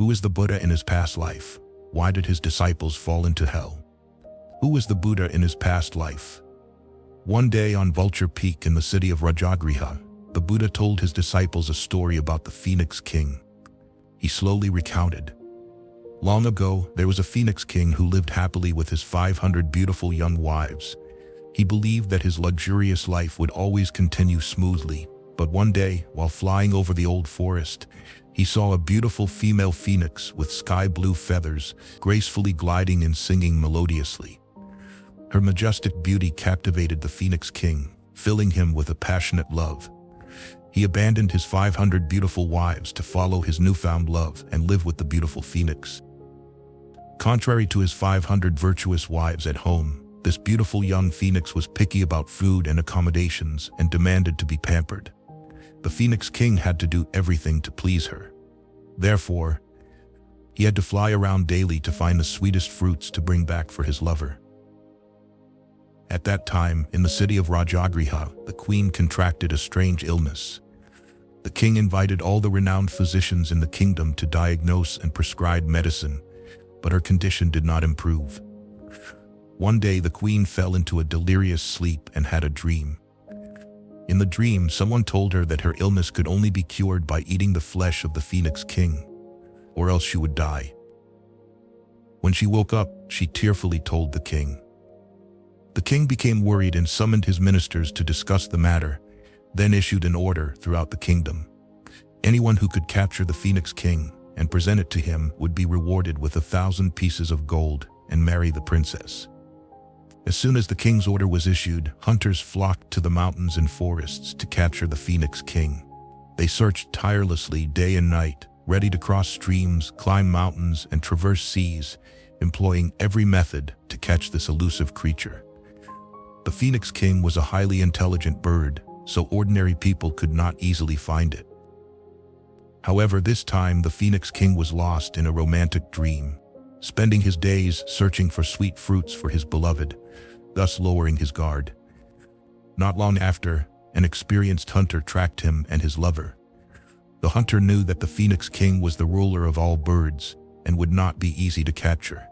Who is the Buddha in his past life? Why did his disciples fall into hell? Who was the Buddha in his past life? One day on Vulture Peak in the city of Rajagriha, the Buddha told his disciples a story about the Phoenix King. He slowly recounted. Long ago, there was a Phoenix King who lived happily with his 500 beautiful young wives. He believed that his luxurious life would always continue smoothly, but one day, while flying over the old forest, he saw a beautiful female phoenix with sky-blue feathers, gracefully gliding and singing melodiously. Her majestic beauty captivated the Phoenix King, filling him with a passionate love. He abandoned his 500 beautiful wives to follow his newfound love and live with the beautiful phoenix. Contrary to his 500 virtuous wives at home, this beautiful young phoenix was picky about food and accommodations and demanded to be pampered. The Phoenix King had to do everything to please her. Therefore, he had to fly around daily to find the sweetest fruits to bring back for his lover. At that time, in the city of Rajagriha, the queen contracted a strange illness. The king invited all the renowned physicians in the kingdom to diagnose and prescribe medicine, but her condition did not improve. One day, the queen fell into a delirious sleep and had a dream. In the dream, someone told her that her illness could only be cured by eating the flesh of the Phoenix King, or else she would die. When she woke up, she tearfully told the king. The king became worried and summoned his ministers to discuss the matter, then issued an order throughout the kingdom. Anyone who could capture the Phoenix King and present it to him would be rewarded with 1,000 pieces of gold and marry the princess. As soon as the king's order was issued, hunters flocked to the mountains and forests to capture the Phoenix King. They searched tirelessly day and night, ready to cross streams, climb mountains, and traverse seas, employing every method to catch this elusive creature. The Phoenix King was a highly intelligent bird, so ordinary people could not easily find it. However, this time the Phoenix King was lost in a romantic dream, spending his days searching for sweet fruits for his beloved, thus lowering his guard. Not long after, an experienced hunter tracked him and his lover. The hunter knew that the Phoenix King was the ruler of all birds and would not be easy to capture.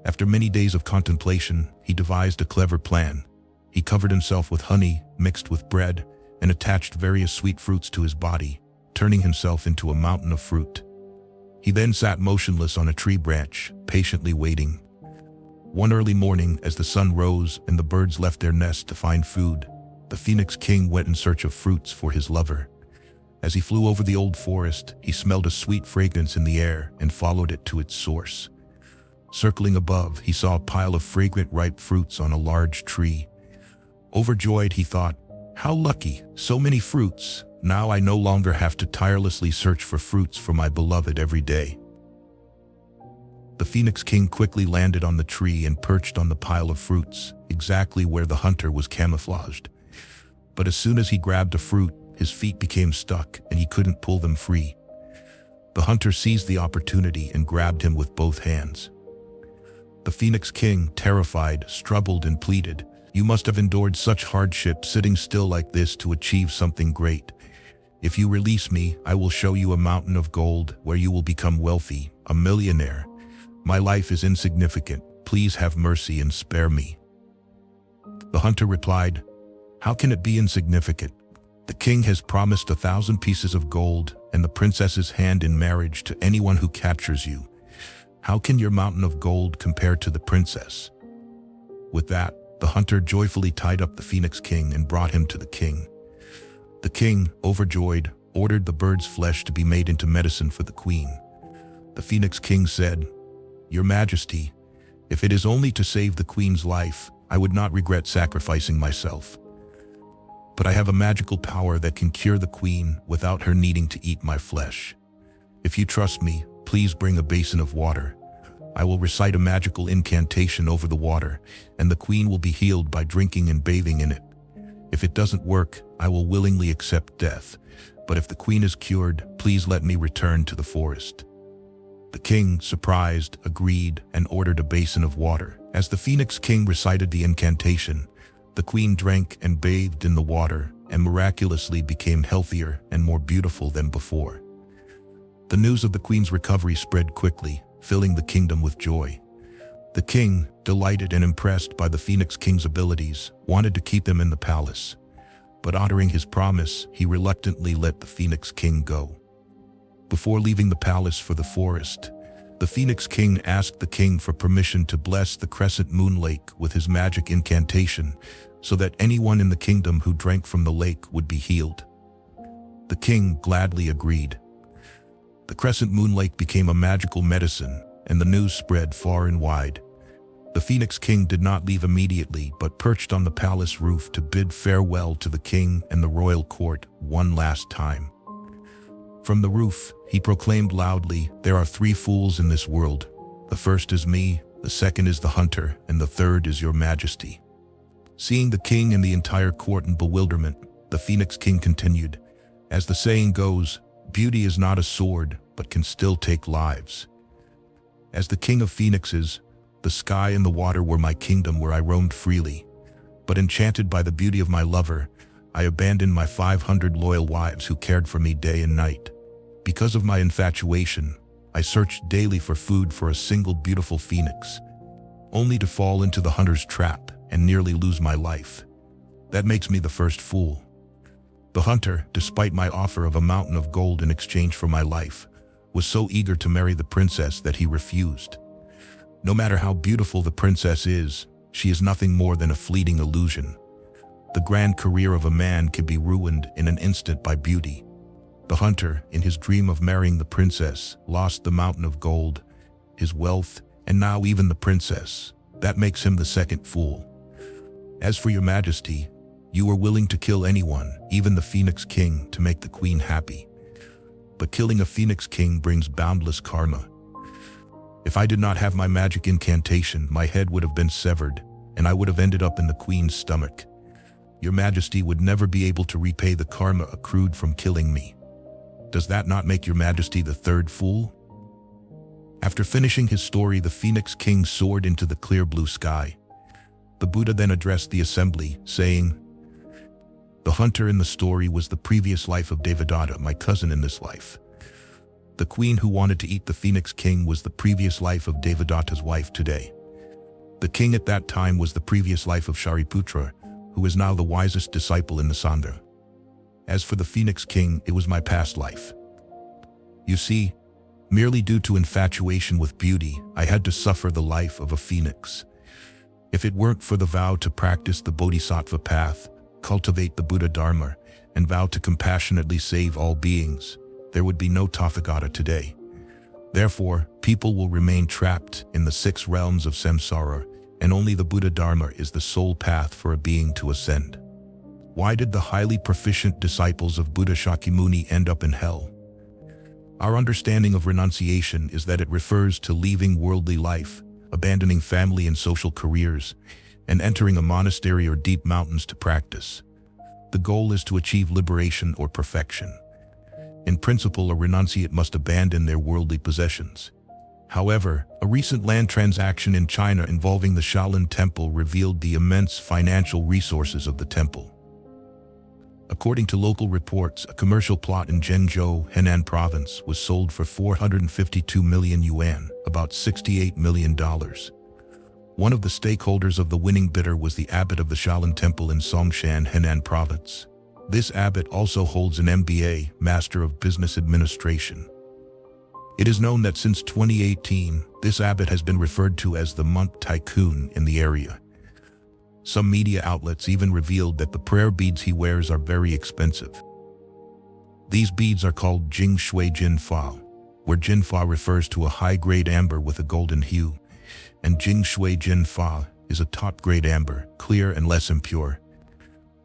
After many days of contemplation, he devised a clever plan. He covered himself with honey mixed with bread and attached various sweet fruits to his body, turning himself into a mountain of fruit. He then sat motionless on a tree branch, patiently waiting. One early morning, as the sun rose and the birds left their nest to find food, the Phoenix King went in search of fruits for his lover. As he flew over the old forest, he smelled a sweet fragrance in the air and followed it to its source. Circling above, he saw a pile of fragrant ripe fruits on a large tree. Overjoyed, he thought, "How lucky, so many fruits! Now I no longer have to tirelessly search for fruits for my beloved every day." The Phoenix King quickly landed on the tree and perched on the pile of fruits, exactly where the hunter was camouflaged. But as soon as he grabbed a fruit, his feet became stuck and he couldn't pull them free. The hunter seized the opportunity and grabbed him with both hands. The Phoenix King, terrified, struggled and pleaded, "You must have endured such hardship sitting still like this to achieve something great. If you release me, I will show you a mountain of gold where you will become wealthy, a millionaire. My life is insignificant. Please have mercy and spare me." The hunter replied, "How can it be insignificant? The king has promised 1,000 pieces of gold and the princess's hand in marriage to anyone who captures you. How can your mountain of gold compare to the princess?" With that, the hunter joyfully tied up the Phoenix King and brought him to the king. The king, overjoyed, ordered the bird's flesh to be made into medicine for the queen. The Phoenix King said, "Your Majesty, if it is only to save the queen's life, I would not regret sacrificing myself. But I have a magical power that can cure the queen without her needing to eat my flesh. If you trust me, please bring a basin of water. I will recite a magical incantation over the water, and the queen will be healed by drinking and bathing in it. If it doesn't work, I will willingly accept death. But if the queen is cured, please let me return to the forest." The king, surprised, agreed and ordered a basin of water. As the Phoenix King recited the incantation, the queen drank and bathed in the water and miraculously became healthier and more beautiful than before. The news of the queen's recovery spread quickly, filling the kingdom with joy. The king, delighted and impressed by the Phoenix King's abilities, wanted to keep him in the palace. But honoring his promise, he reluctantly let the Phoenix King go. Before leaving the palace for the forest, the Phoenix King asked the king for permission to bless the Crescent Moon Lake with his magic incantation so that anyone in the kingdom who drank from the lake would be healed. The king gladly agreed. The Crescent Moon Lake became a magical medicine, and the news spread far and wide. The Phoenix King did not leave immediately, but perched on the palace roof to bid farewell to the king and the royal court one last time. From the roof, he proclaimed loudly, "There are 3 fools in this world. The first is me, the second is the hunter, and the third is your majesty." Seeing the king and the entire court in bewilderment, the Phoenix King continued, "As the saying goes, beauty is not a sword, but can still take lives. As the king of phoenixes, the sky and the water were my kingdom where I roamed freely. But enchanted by the beauty of my lover, I abandoned my 500 loyal wives who cared for me day and night. Because of my infatuation, I searched daily for food for a single beautiful phoenix, only to fall into the hunter's trap and nearly lose my life. That makes me the first fool. The hunter, despite my offer of a mountain of gold in exchange for my life, was so eager to marry the princess that he refused. No matter how beautiful the princess is, she is nothing more than a fleeting illusion. The grand career of a man can be ruined in an instant by beauty. The hunter, in his dream of marrying the princess, lost the mountain of gold, his wealth, and now even the princess. That makes him the second fool. As for your majesty, you were willing to kill anyone, even the Phoenix King, to make the queen happy. But killing a Phoenix King brings boundless karma. If I did not have my magic incantation, my head would have been severed, and I would have ended up in the queen's stomach. Your majesty would never be able to repay the karma accrued from killing me. Does that not make your majesty the third fool?" After finishing his story, the Phoenix King soared into the clear blue sky. The Buddha then addressed the assembly, saying, "The hunter in the story was the previous life of Devadatta, my cousin in this life. The queen who wanted to eat the Phoenix King was the previous life of Devadatta's wife today. The king at that time was the previous life of Shariputra, who is now the wisest disciple in the Sangha. As for the Phoenix King, it was my past life. You see, merely due to infatuation with beauty, I had to suffer the life of a phoenix. If it weren't for the vow to practice the Bodhisattva path, cultivate the Buddha Dharma, and vow to compassionately save all beings, there would be no Tathagata today. Therefore, people will remain trapped in the 6 realms of samsara, and only the Buddha Dharma is the sole path for a being to ascend. Why did the highly proficient disciples of Buddha Shakyamuni end up in hell? Our understanding of renunciation is that it refers to leaving worldly life, abandoning family and social careers, and entering a monastery or deep mountains to practice. The goal is to achieve liberation or perfection. In principle, a renunciate must abandon their worldly possessions. However, a recent land transaction in China involving the Shaolin Temple revealed the immense financial resources of the temple. According to local reports, a commercial plot in Zhengzhou, Henan province, was sold for 452 million yuan, about $68 million. One of the stakeholders of the winning bidder was the abbot of the Shaolin Temple in Songshan, Henan province. This abbot also holds an MBA, Master of Business Administration. It is known that since 2018, this abbot has been referred to as the monk tycoon in the area. Some media outlets even revealed that the prayer beads he wears are very expensive. These beads are called Jing Shui Jin Fa, where Jin Fa refers to a high-grade amber with a golden hue, and Jing Shui Jin Fa is a top-grade amber, clear and less impure.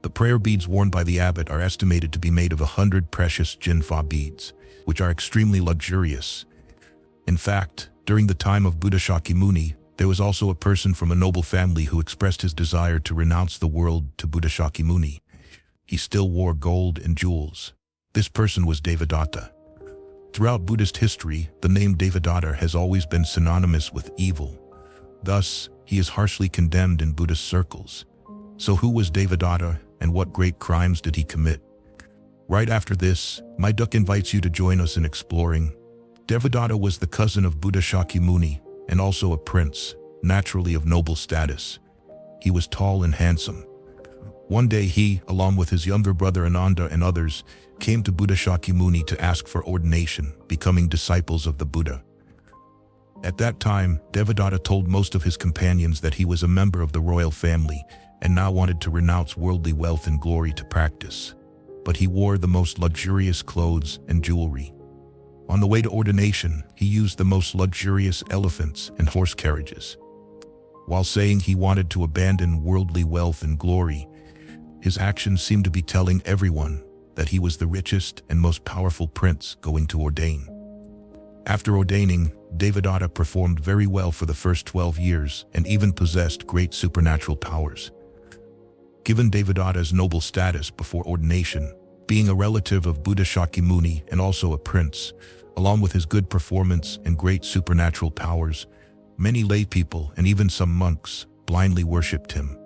The prayer beads worn by the abbot are estimated to be made of 100 precious Jin Fa beads, which are extremely luxurious. In fact, during the time of Buddha Shakyamuni, there was also a person from a noble family who expressed his desire to renounce the world to Buddha Shakyamuni. He still wore gold and jewels. This person was Devadatta. Throughout Buddhist history, the name Devadatta has always been synonymous with evil. Thus, he is harshly condemned in Buddhist circles. So who was Devadatta, and what great crimes did he commit? Right after this, my duck invites you to join us in exploring Devadatta was the cousin of Buddha Shakyamuni and also a prince, naturally of noble status. He was tall and handsome. One day he, along with his younger brother Ananda and others, came to Buddha Shakyamuni to ask for ordination, becoming disciples of the Buddha. At that time, Devadatta told most of his companions that he was a member of the royal family and now wanted to renounce worldly wealth and glory to practice. But he wore the most luxurious clothes and jewelry. On the way to ordination, he used the most luxurious elephants and horse carriages. While saying he wanted to abandon worldly wealth and glory, his actions seemed to be telling everyone that he was the richest and most powerful prince going to ordain. After ordaining, Devadatta performed very well for the first 12 years and even possessed great supernatural powers. Given Devadatta's noble status before ordination, being a relative of Buddha Shakyamuni and also a prince, along with his good performance and great supernatural powers, many lay people and even some monks blindly worshipped him.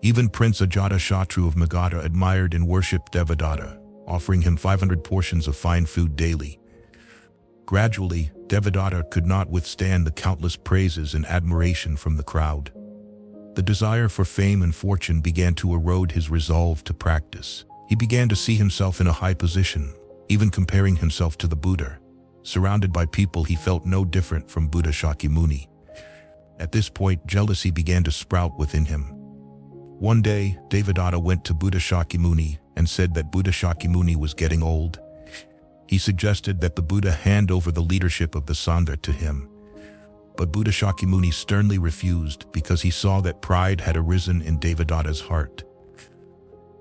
Even Prince Ajatashatru of Magadha admired and worshipped Devadatta, offering him 500 portions of fine food daily. Gradually, Devadatta could not withstand the countless praises and admiration from the crowd. The desire for fame and fortune began to erode his resolve to practice. He began to see himself in a high position, even comparing himself to the Buddha. Surrounded by people, he felt no different from Buddha Shakyamuni. At this point, jealousy began to sprout within him. One day, Devadatta went to Buddha Shakyamuni and said that Buddha Shakyamuni was getting old. He suggested that the Buddha hand over the leadership of the Sangha to him. But Buddha Shakyamuni sternly refused because he saw that pride had arisen in Devadatta's heart.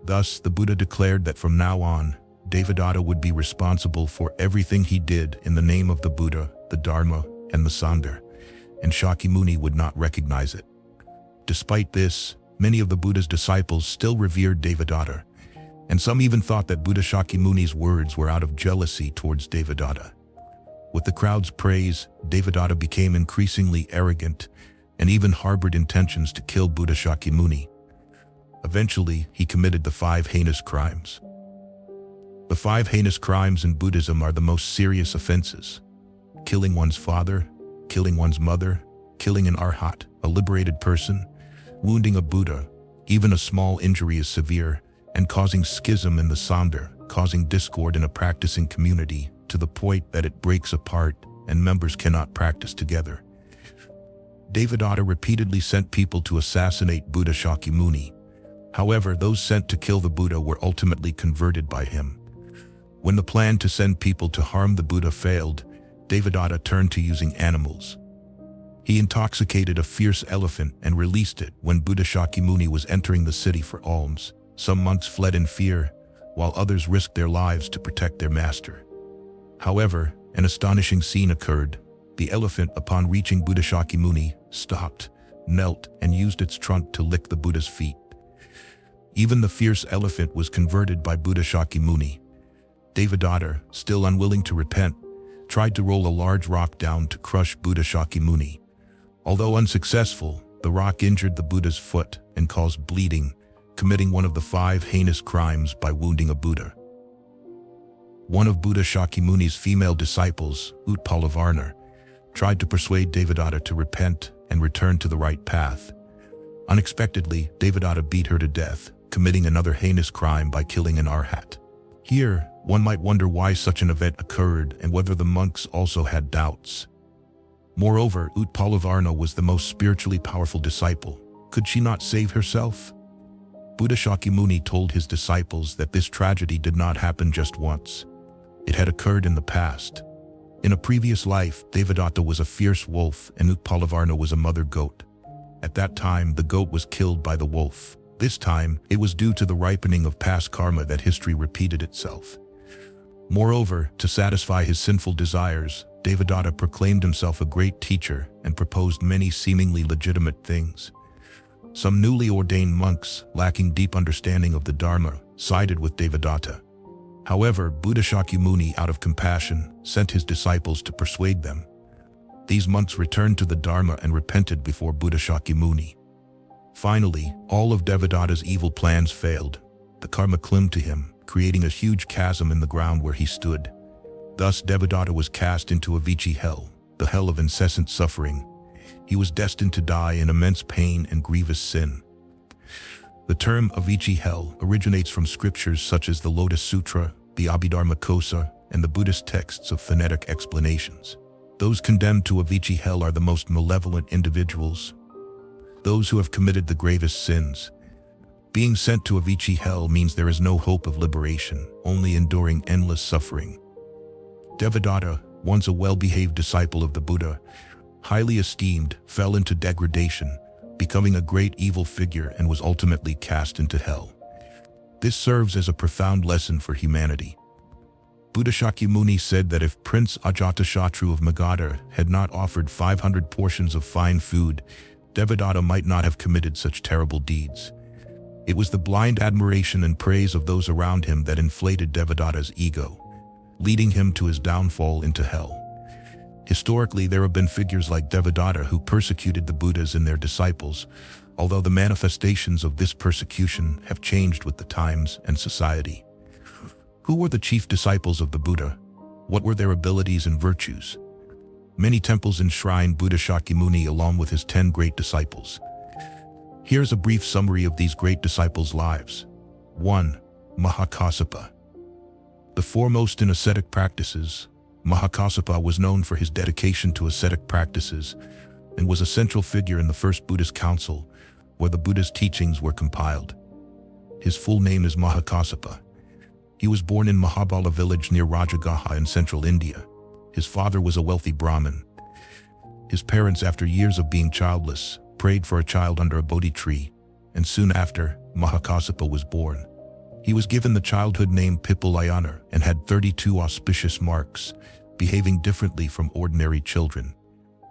Thus, the Buddha declared that from now on, Devadatta would be responsible for everything he did in the name of the Buddha, the Dharma, and the Sangha, and Shakyamuni would not recognize it. Despite this, many of the Buddha's disciples still revered Devadatta, and some even thought that Buddha Shakyamuni's words were out of jealousy towards Devadatta. With the crowd's praise, Devadatta became increasingly arrogant and even harbored intentions to kill Buddha Shakyamuni. Eventually, he committed the 5 heinous crimes. The 5 heinous crimes in Buddhism are the most serious offenses: killing one's father, killing one's mother, killing an arhat, a liberated person, wounding a Buddha, even a small injury is severe, and causing schism in the Sangha, causing discord in a practicing community to the point that it breaks apart and members cannot practice together. Devadatta repeatedly sent people to assassinate Buddha Shakyamuni. However, those sent to kill the Buddha were ultimately converted by him. When the plan to send people to harm the Buddha failed, Devadatta turned to using animals. He intoxicated a fierce elephant and released it when Buddha Shakyamuni was entering the city for alms. Some monks fled in fear, while others risked their lives to protect their master. However, an astonishing scene occurred. The elephant, upon reaching Buddha Shakyamuni, stopped, knelt, and used its trunk to lick the Buddha's feet. Even the fierce elephant was converted by Buddha Shakyamuni. Devadatta, still unwilling to repent, tried to roll a large rock down to crush Buddha Shakyamuni. Although unsuccessful, the rock injured the Buddha's foot and caused bleeding, committing one of the 5 heinous crimes by wounding a Buddha. One of Buddha Shakyamuni's female disciples, Utpalavarna, tried to persuade Devadatta to repent and return to the right path. Unexpectedly, Devadatta beat her to death, committing another heinous crime by killing an arhat. Here, one might wonder why such an event occurred and whether the monks also had doubts. Moreover, Utpalavarna was the most spiritually powerful disciple. Could she not save herself? Buddha Shakyamuni told his disciples that this tragedy did not happen just once. It had occurred in the past. In a previous life, Devadatta was a fierce wolf and Utpalavarna was a mother goat. At that time, the goat was killed by the wolf. This time, it was due to the ripening of past karma that history repeated itself. Moreover, to satisfy his sinful desires, Devadatta proclaimed himself a great teacher and proposed many seemingly legitimate things. Some newly ordained monks, lacking deep understanding of the Dharma, sided with Devadatta. However, Buddha Shakyamuni, out of compassion, sent his disciples to persuade them. These monks returned to the Dharma and repented before Buddha Shakyamuni. Finally, all of Devadatta's evil plans failed. The karma clung to him, creating a huge chasm in the ground where he stood. Thus Devadatta was cast into Avicii hell, the hell of incessant suffering. He was destined to die in immense pain and grievous sin. The term Avicii hell originates from scriptures such as the Lotus Sutra, the Abhidharma Kosa, and the Buddhist texts of phonetic explanations. Those condemned to Avicii hell are the most malevolent individuals, those who have committed the gravest sins. Being sent to Avicii hell means there is no hope of liberation, only enduring endless suffering. Devadatta, once a well-behaved disciple of the Buddha, highly esteemed, fell into degradation, becoming a great evil figure, and was ultimately cast into hell. This serves as a profound lesson for humanity. Buddha Shakyamuni said that if Prince Ajatashatru of Magadha had not offered 500 portions of fine food, Devadatta might not have committed such terrible deeds. It was the blind admiration and praise of those around him that inflated Devadatta's ego, leading him to his downfall into hell. Historically, there have been figures like Devadatta who persecuted the Buddhas and their disciples, although the manifestations of this persecution have changed with the times and society. Who were the chief disciples of the Buddha? What were their abilities and virtues? Many temples enshrine Buddha Shakyamuni along with his 10 great disciples. Here's a brief summary of these great disciples' lives. 1. Mahakassapa. The foremost in ascetic practices, Mahakassapa was known for his dedication to ascetic practices and was a central figure in the first Buddhist council, where the Buddha's teachings were compiled. His full name is Mahakassapa. He was born in Mahabala village near Rajagriha in central India. His father was a wealthy Brahmin. His parents, after years of being childless, prayed for a child under a Bodhi tree, and soon after, Mahakassapa was born. He was given the childhood name Pippalayanar and had 32 auspicious marks, behaving differently from ordinary children.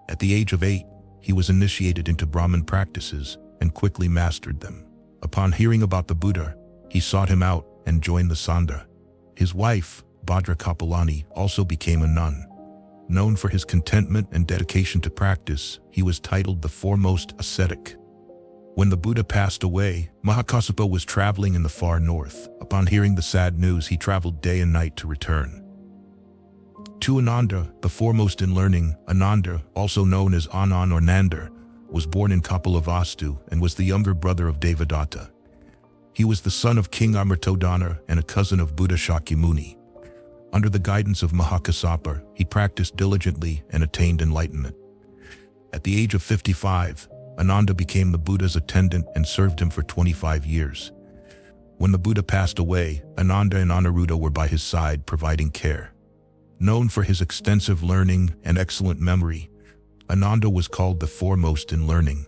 At the age of 8, he was initiated into Brahmin practices and quickly mastered them. Upon hearing about the Buddha, he sought him out and joined the Sangha. His wife, Bhadra Kapilani, also became a nun. Known for his contentment and dedication to practice, he was titled the foremost ascetic. When the Buddha passed away, Mahakassapa was traveling in the far north. Upon hearing the sad news, he traveled day and night to return. 2. Ananda, the foremost in learning. Ananda, also known as Anan or Nandar, was born in Kapilavastu and was the younger brother of Devadatta. He was the son of King Amartodana and a cousin of Buddha Shakyamuni. Under the guidance of Mahakassapa, he practiced diligently and attained enlightenment. At the age of 55, Ananda became the Buddha's attendant and served him for 25 years. When the Buddha passed away, Ananda and Aniruddha were by his side providing care. Known for his extensive learning and excellent memory, Ananda was called the foremost in learning.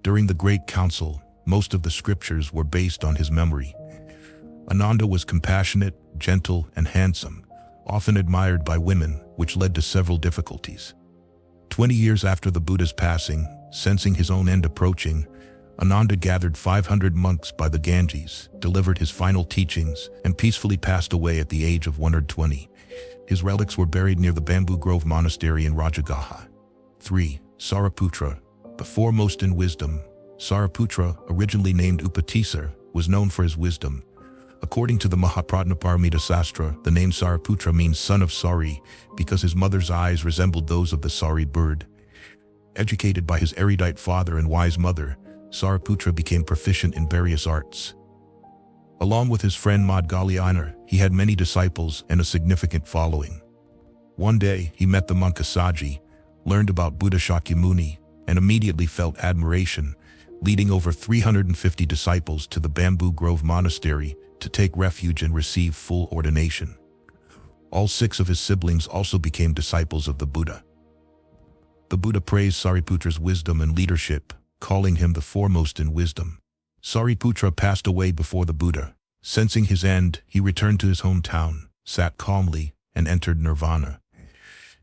During the Great Council, most of the scriptures were based on his memory. Ananda was compassionate, gentle, and handsome, often admired by women, which led to several difficulties. 20 years after the Buddha's passing, sensing his own end approaching, Ananda gathered 500 monks by the Ganges, delivered his final teachings, and peacefully passed away at the age of 120. His relics were buried near the Bamboo Grove Monastery in Rajagriha. 3. Sariputra, the foremost in wisdom. Sariputra, originally named Upatisar, was known for his wisdom. According to the Mahaprajnaparamita Sastra, the name Sariputra means son of Sari because his mother's eyes resembled those of the Sari bird. Educated by his erudite father and wise mother, Sariputra became proficient in various arts. Along with his friend Madhgalyanar, he had many disciples and a significant following. One day, he met the monk Asaji, learned about Buddha Shakyamuni, and immediately felt admiration, leading over 350 disciples to the Bamboo Grove Monastery to take refuge and receive full ordination. All 6 of his siblings also became disciples of the Buddha. The Buddha praised Sariputra's wisdom and leadership, calling him the foremost in wisdom. Sariputra passed away before the Buddha. Sensing his end, he returned to his hometown, sat calmly, and entered nirvana.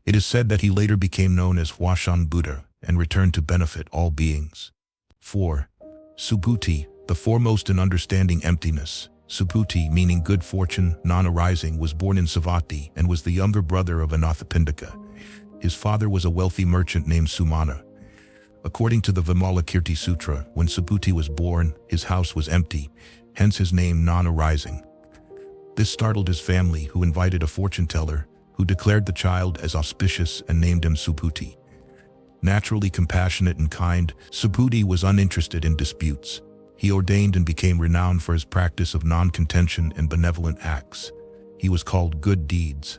It is said that he later became known as Huashan Buddha and returned to benefit all beings. 4. Subhuti, the foremost in understanding emptiness. Subhuti, meaning good fortune, non-arising, was born in Savatthi and was the younger brother of Anathapindika. His father was a wealthy merchant named Sumana. According to the Vimalakirti Sutra, when Subhuti was born, his house was empty, hence his name non-arising. This startled his family, who invited a fortune teller, who declared the child as auspicious and named him Subhuti. Naturally compassionate and kind, Subhuti was uninterested in disputes. He ordained and became renowned for his practice of non-contention and benevolent acts. He was called Good Deeds.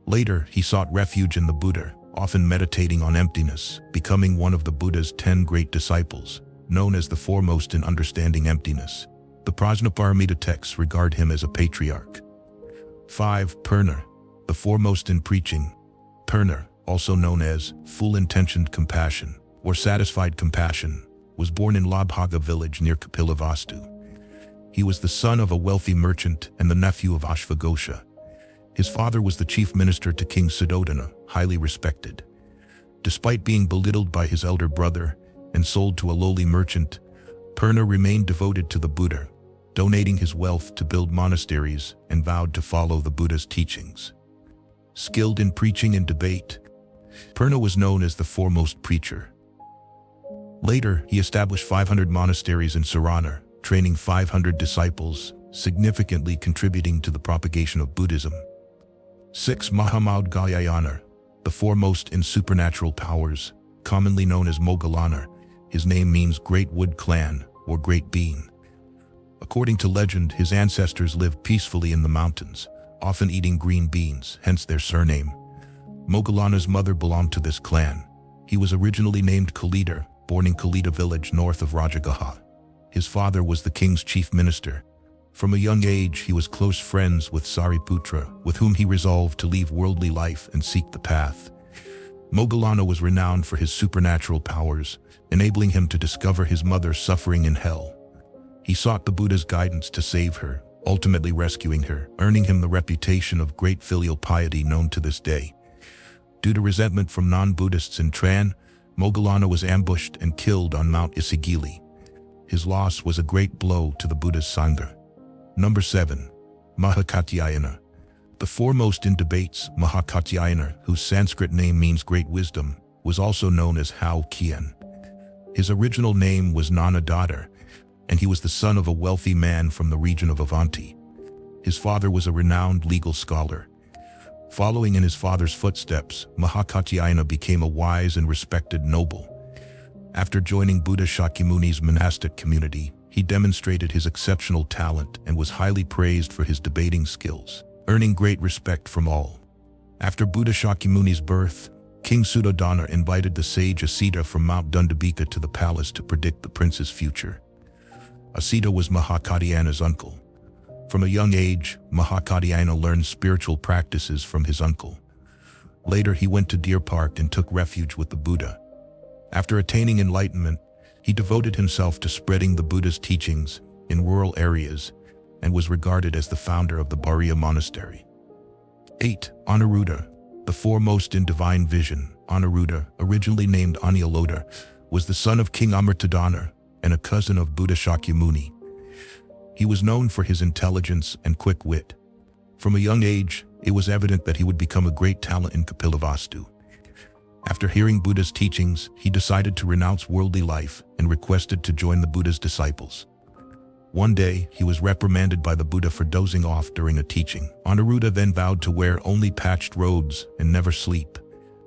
Later, he sought refuge in the Buddha, often meditating on emptiness, becoming one of the Buddha's 10 great disciples, known as the foremost in understanding emptiness. The Prajnaparamita texts regard him as a patriarch. 5. Purna, the foremost in preaching. Purna, also known as full-intentioned compassion or satisfied compassion, was born in Labhaga village near Kapilavastu. He was the son of a wealthy merchant and the nephew of Ashvaghosha. His father was the chief minister to King Suddhodana, highly respected. Despite being belittled by his elder brother and sold to a lowly merchant, Purna remained devoted to the Buddha, donating his wealth to build monasteries and vowed to follow the Buddha's teachings. Skilled in preaching and debate, Purna was known as the foremost preacher. Later, he established 500 monasteries in Sarana, training 500 disciples, significantly contributing to the propagation of Buddhism. 6. Mahamudgayana, the foremost in supernatural powers, commonly known as Moggallana. His name means Great Wood Clan or Great Bean. According to legend, his ancestors lived peacefully in the mountains, often eating green beans, hence their surname. Moggallana's mother belonged to this clan. He was originally named Kalida, born in Kalida village north of Rajagriha. His father was the king's chief minister. From a young age, he was close friends with Sariputra, with whom he resolved to leave worldly life and seek the path. Moggallana was renowned for his supernatural powers, enabling him to discover his mother suffering in hell. He sought the Buddha's guidance to save her, ultimately rescuing her, earning him the reputation of great filial piety known to this day. Due to resentment from non-Buddhists in Tran, Moggallana was ambushed and killed on Mount Isigili. His loss was a great blow to the Buddha's Sangha. 7. Mahakatyayana, the foremost in debates. Mahakatyayana, whose Sanskrit name means great wisdom, was also known as Hao Kian. His original name was Nanadatta, and he was the son of a wealthy man from the region of Avanti. His father was a renowned legal scholar. Following in his father's footsteps, Mahakatyayana became a wise and respected noble. After joining Buddha Shakyamuni's monastic community, he demonstrated his exceptional talent and was highly praised for his debating skills, earning great respect from all. After Buddha Shakyamuni's birth, King Suddhodana invited the sage Asita from Mount Dundabika to the palace to predict the prince's future. Asita was Mahakatyayana's uncle. From a young age, Mahakatyayana learned spiritual practices from his uncle. Later, he went to Deer Park and took refuge with the Buddha. After attaining enlightenment, he devoted himself to spreading the Buddha's teachings in rural areas and was regarded as the founder of the Bariya monastery. 8. Anuruddha, the foremost in divine vision. Anuruddha, originally named Anyaloda, was the son of King Amartadana and a cousin of Buddha Shakyamuni. He was known for his intelligence and quick wit. From a young age, it was evident that he would become a great talent in Kapilavastu. After hearing Buddha's teachings, he decided to renounce worldly life and requested to join the Buddha's disciples. One day, he was reprimanded by the Buddha for dozing off during a teaching. Anuruddha then vowed to wear only patched robes and never sleep.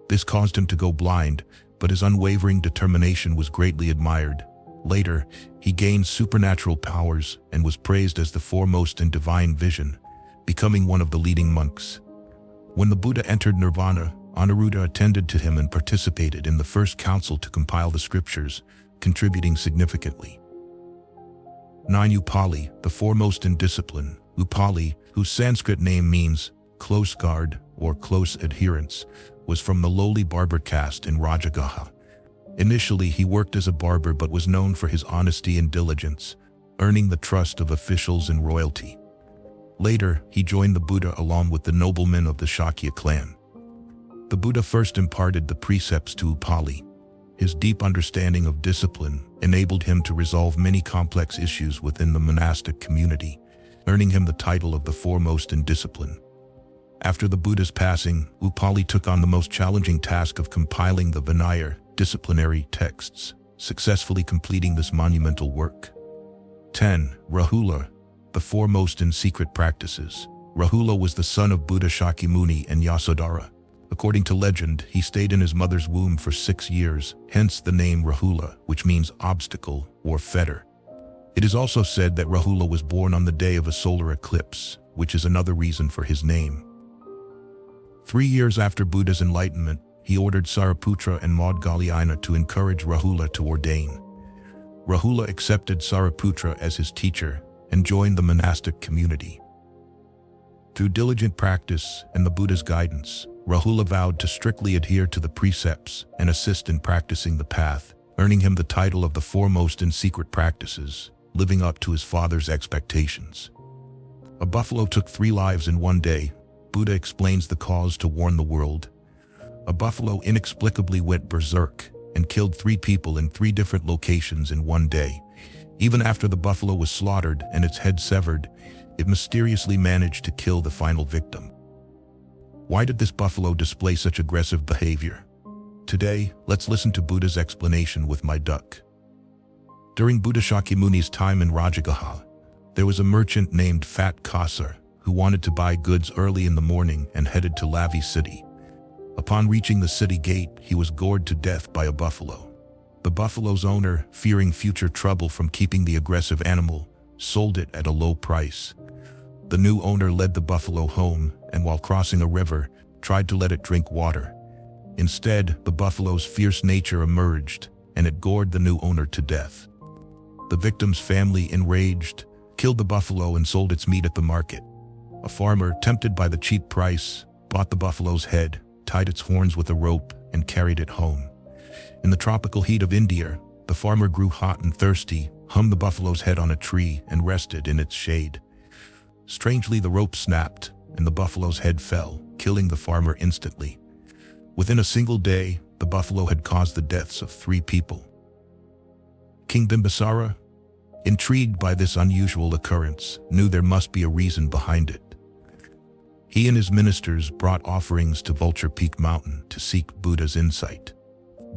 This caused him to go blind, but his unwavering determination was greatly admired. Later, he gained supernatural powers and was praised as the foremost in divine vision, becoming one of the leading monks. When the Buddha entered nirvana, Anuruddha attended to him and participated in the first council to compile the scriptures, contributing significantly. 9. Upali, the foremost in discipline. Upali, whose Sanskrit name means close guard or close adherence, was from the lowly barber caste in Rajagriha. Initially, he worked as a barber but was known for his honesty and diligence, earning the trust of officials and royalty. Later, he joined the Buddha along with the noblemen of the Shakya clan. The Buddha first imparted the precepts to Upali. His deep understanding of discipline enabled him to resolve many complex issues within the monastic community, earning him the title of the foremost in discipline. After the Buddha's passing, Upali took on the most challenging task of compiling the Vinaya, disciplinary texts, successfully completing this monumental work. 10. Rahula, the foremost in secret practices. Rahula was the son of Buddha Shakyamuni and Yasodhara. According to legend, he stayed in his mother's womb for 6 years, hence the name Rahula, which means obstacle or fetter. It is also said that Rahula was born on the day of a solar eclipse, which is another reason for his name. 3 years after Buddha's enlightenment, he ordered Sariputra and Maudgaliana to encourage Rahula to ordain. Rahula accepted Sariputra as his teacher and joined the monastic community. Through diligent practice and the Buddha's guidance, Rahula vowed to strictly adhere to the precepts and assist in practicing the path, earning him the title of the foremost in secret practices, living up to his father's expectations. A buffalo took 3 lives in one day. Buddha explains the cause to warn the world. A buffalo inexplicably went berserk and killed 3 people in 3 different locations in one day. Even after the buffalo was slaughtered and its head severed, it mysteriously managed to kill the final victim. Why did this buffalo display such aggressive behavior? Today, let's listen to Buddha's explanation with my duck. During Buddha Shakyamuni's time in Rajagriha, there was a merchant named Fat Kasar who wanted to buy goods early in the morning and headed to Lavi city. Upon reaching the city gate, he was gored to death by a buffalo. The buffalo's owner, fearing future trouble from keeping the aggressive animal, sold it at a low price. The new owner led the buffalo home and, while crossing a river, tried to let it drink water. Instead, the buffalo's fierce nature emerged and it gored the new owner to death. The victim's family, enraged, killed the buffalo and sold its meat at the market. A farmer, tempted by the cheap price, bought the buffalo's head, tied its horns with a rope, and carried it home. In the tropical heat of India, the farmer grew hot and thirsty, hung the buffalo's head on a tree, and rested in its shade. Strangely, the rope snapped, and the buffalo's head fell, killing the farmer instantly. Within a single day, the buffalo had caused the deaths of 3 people. King Bimbisara, intrigued by this unusual occurrence, knew there must be a reason behind it. He and his ministers brought offerings to Vulture Peak mountain to seek Buddha's insight.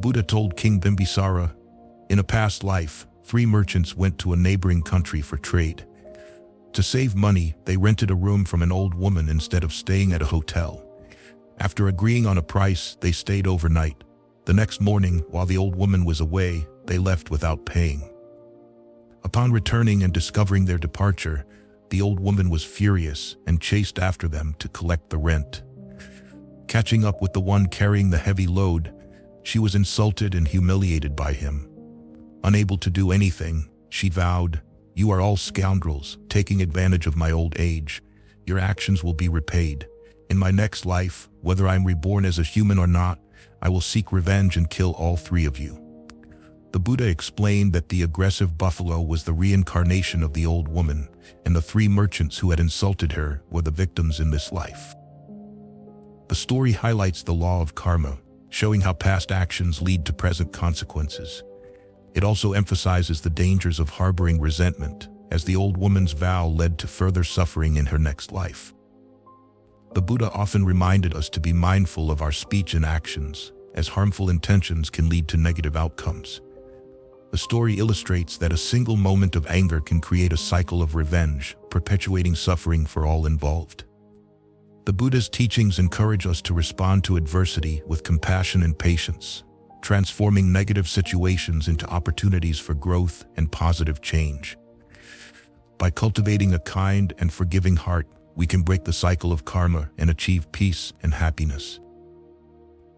Buddha told King Bimbisara, in a past life, 3 merchants went to a neighboring country for trade. To save money, they rented a room from an old woman instead of staying at a hotel. After agreeing on a price, they stayed overnight. The next morning, while the old woman was away, they left without paying. Upon returning and discovering their departure, the old woman was furious and chased after them to collect the rent. Catching up with the one carrying the heavy load, she was insulted and humiliated by him. Unable to do anything, she vowed, "You are all scoundrels, taking advantage of my old age. Your actions will be repaid. In my next life, whether I am reborn as a human or not, I will seek revenge and kill all 3 of you." The Buddha explained that the aggressive buffalo was the reincarnation of the old woman, and the 3 merchants who had insulted her were the victims in this life. The story highlights the law of karma, showing how past actions lead to present consequences. It also emphasizes the dangers of harboring resentment, as the old woman's vow led to further suffering in her next life. The Buddha often reminded us to be mindful of our speech and actions, as harmful intentions can lead to negative outcomes. The story illustrates that a single moment of anger can create a cycle of revenge, perpetuating suffering for all involved. The Buddha's teachings encourage us to respond to adversity with compassion and patience, transforming negative situations into opportunities for growth and positive change. By cultivating a kind and forgiving heart, we can break the cycle of karma and achieve peace and happiness.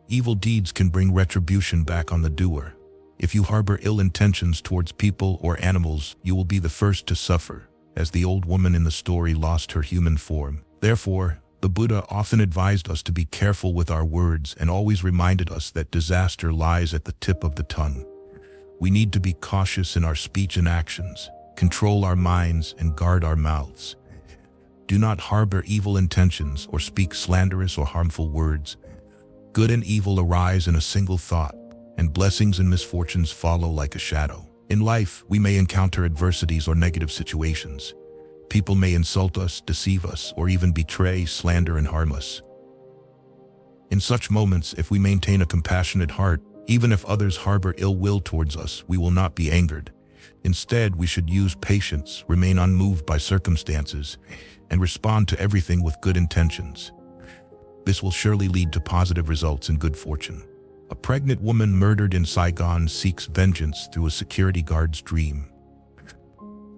Evil deeds can bring retribution back on the doer. If you harbor ill intentions towards people or animals, you will be the first to suffer, as the old woman in the story lost her human form. Therefore, the Buddha often advised us to be careful with our words and always reminded us that disaster lies at the tip of the tongue. We need to be cautious in our speech and actions, control our minds, and guard our mouths. Do not harbor evil intentions or speak slanderous or harmful words. Good and evil arise in a single thought, and blessings and misfortunes follow like a shadow. In life, we may encounter adversities or negative situations. People may insult us, deceive us, or even betray, slander, and harm us. In such moments, if we maintain a compassionate heart, even if others harbor ill will towards us, we will not be angered. Instead, we should use patience, remain unmoved by circumstances, and respond to everything with good intentions. This will surely lead to positive results and good fortune. A pregnant woman murdered in Saigon seeks vengeance through a security guard's dream.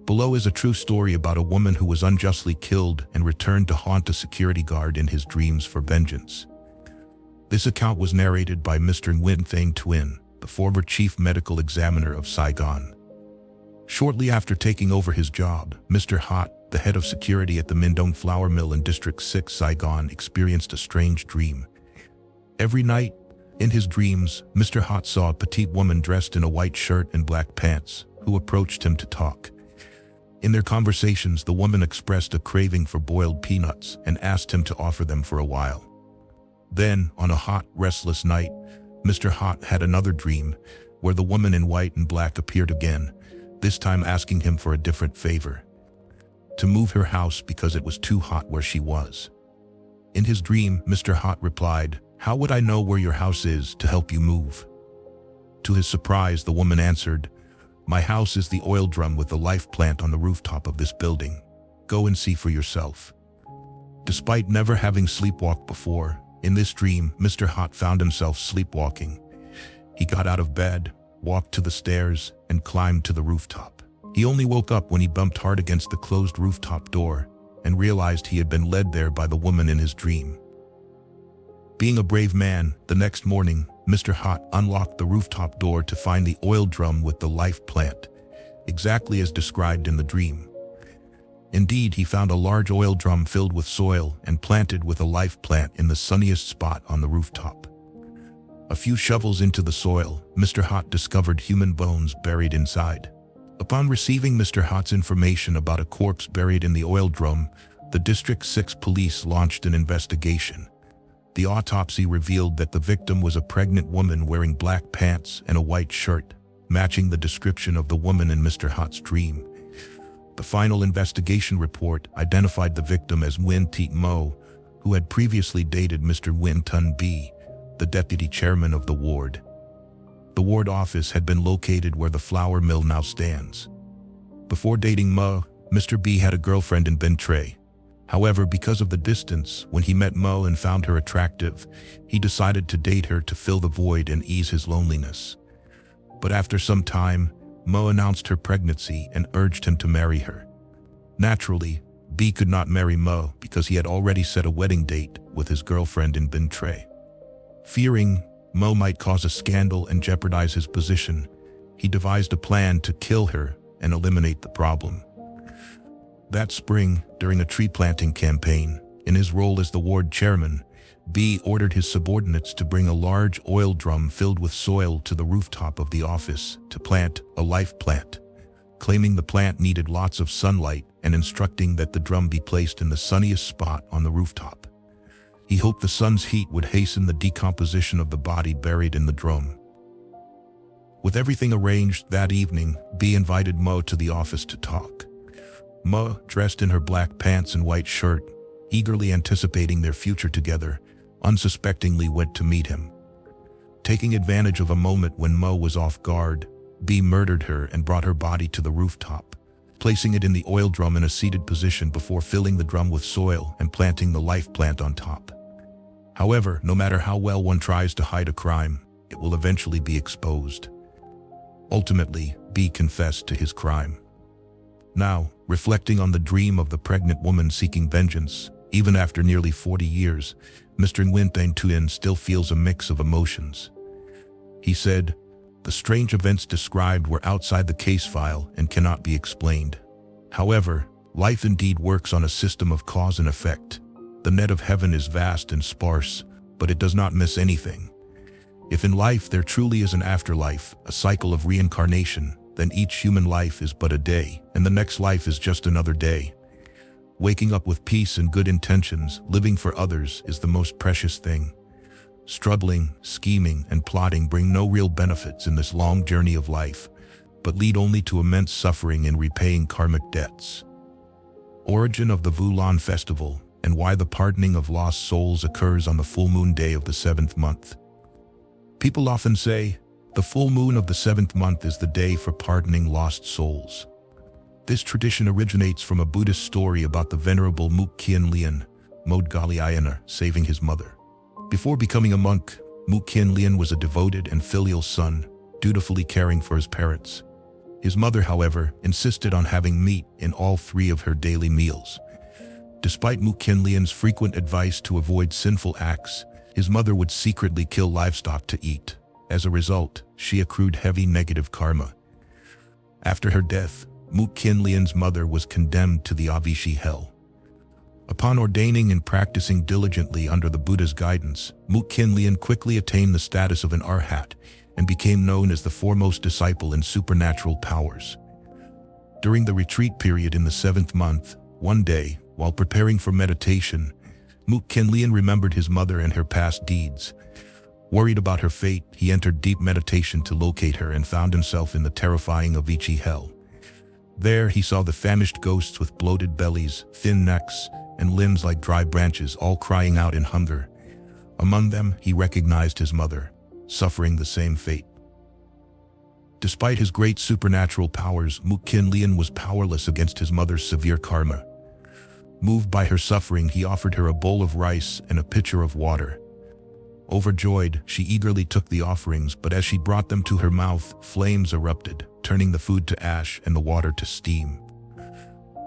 Below is a true story about a woman who was unjustly killed and returned to haunt a security guard in his dreams for vengeance. This account was narrated by Mr. Nguyen Thanh Tuyen, the former chief medical examiner of Saigon. Shortly after taking over his job, Mr. Hot, the head of security at the Mindong Flour Mill in District 6, Saigon, experienced a strange dream. Every night, in his dreams, Mr. Hot saw a petite woman dressed in a white shirt and black pants, who approached him to talk. In their conversations, the woman expressed a craving for boiled peanuts and asked him to offer them for a while. Then, on a hot, restless night, Mr. Hot had another dream, where the woman in white and black appeared again, this time asking him for a different favor: to move her house because it was too hot where she was. In his dream, Mr. Hot replied, "How would I know where your house is to help you move?" To his surprise, the woman answered, "My house is the oil drum with the life plant on the rooftop of this building. Go and see for yourself." Despite never having sleepwalked before, in this dream, Mr. Hot found himself sleepwalking. He got out of bed, walked to the stairs, and climbed to the rooftop. He only woke up when he bumped hard against the closed rooftop door and realized he had been led there by the woman in his dream. Being a brave man, the next morning, Mr. Hot unlocked the rooftop door to find the oil drum with the life plant, exactly as described in the dream. Indeed, he found a large oil drum filled with soil and planted with a life plant in the sunniest spot on the rooftop. A few shovels into the soil, Mr. Hot discovered human bones buried inside. Upon receiving Mr. Hot's information about a corpse buried in the oil drum, the District 6 police launched an investigation. The autopsy revealed that the victim was a pregnant woman wearing black pants and a white shirt, matching the description of the woman in Mr. Hot's dream. The final investigation report identified the victim as Nguyen Thiet Mo, who had previously dated Mr. Nguyen Tun B, the deputy chairman of the ward. The ward office had been located where the flour mill now stands. Before dating Mo, Mr. B had a girlfriend in Binh Tre. However, because of the distance, when he met Mo and found her attractive, he decided to date her to fill the void and ease his loneliness. But after some time, Mo announced her pregnancy and urged him to marry her. Naturally, B could not marry Mo because he had already set a wedding date with his girlfriend in Binh Tre. Fearing Mo might cause a scandal and jeopardize his position, he devised a plan to kill her and eliminate the problem. That spring, during a tree planting campaign, in his role as the ward chairman, B ordered his subordinates to bring a large oil drum filled with soil to the rooftop of the office to plant a life plant, claiming the plant needed lots of sunlight and instructing that the drum be placed in the sunniest spot on the rooftop. He hoped the sun's heat would hasten the decomposition of the body buried in the drum. With everything arranged that evening, B invited Mo to the office to talk. Mo, dressed in her black pants and white shirt, eagerly anticipating their future together, unsuspectingly went to meet him. Taking advantage of a moment when Mo was off guard, B murdered her and brought her body to the rooftop, placing it in the oil drum in a seated position before filling the drum with soil and planting the life plant on top. However, no matter how well one tries to hide a crime, it will eventually be exposed. Ultimately, B confessed to his crime. Now, reflecting on the dream of the pregnant woman seeking vengeance, even after nearly 40 years, Mr. Nguyen Thanh Tuyen still feels a mix of emotions. He said, "The strange events described were outside the case file and cannot be explained. However, life indeed works on a system of cause and effect. The net of heaven is vast and sparse, but it does not miss anything. If in life there truly is an afterlife, a cycle of reincarnation, then each human life is but a day, and the next life is just another day. Waking up with peace and good intentions, living for others, is the most precious thing. Struggling, scheming, and plotting bring no real benefits in this long journey of life, but lead only to immense suffering in repaying karmic debts." Origin of the Vulana festival and why the pardoning of lost souls occurs on the full moon day of the 7th month. People often say, The full moon of the 7th month is the day for pardoning lost souls. This tradition originates from a Buddhist story about the venerable Mukkienlian Modgalyayana saving his mother. Before becoming a monk, Mukkienlian was a devoted and filial son, dutifully caring for his parents. His mother, however, insisted on having meat in all 3 of her daily meals. Despite Mukkienlian's frequent advice to avoid sinful acts, his mother would secretly kill livestock to eat. As a result, she accrued heavy negative karma. After her death, Mukkienlian's mother was condemned to the Avishi hell. Upon ordaining and practicing diligently under the Buddha's guidance, Mukkienlian quickly attained the status of an arhat and became known as the foremost disciple in supernatural powers. During the retreat period in the 7th month, one day, while preparing for meditation, Mukkienlian remembered his mother and her past deeds. Worried about her fate, he entered deep meditation to locate her and found himself in the terrifying Avishi hell. There, he saw the famished ghosts with bloated bellies, thin necks, and limbs like dry branches, all crying out in hunger. Among them, he recognized his mother, suffering the same fate. Despite his great supernatural powers, Mukkienlian was powerless against his mother's severe karma. Moved by her suffering, he offered her a bowl of rice and a pitcher of water. Overjoyed, she eagerly took the offerings, but as she brought them to her mouth, flames erupted, turning the food to ash and the water to steam.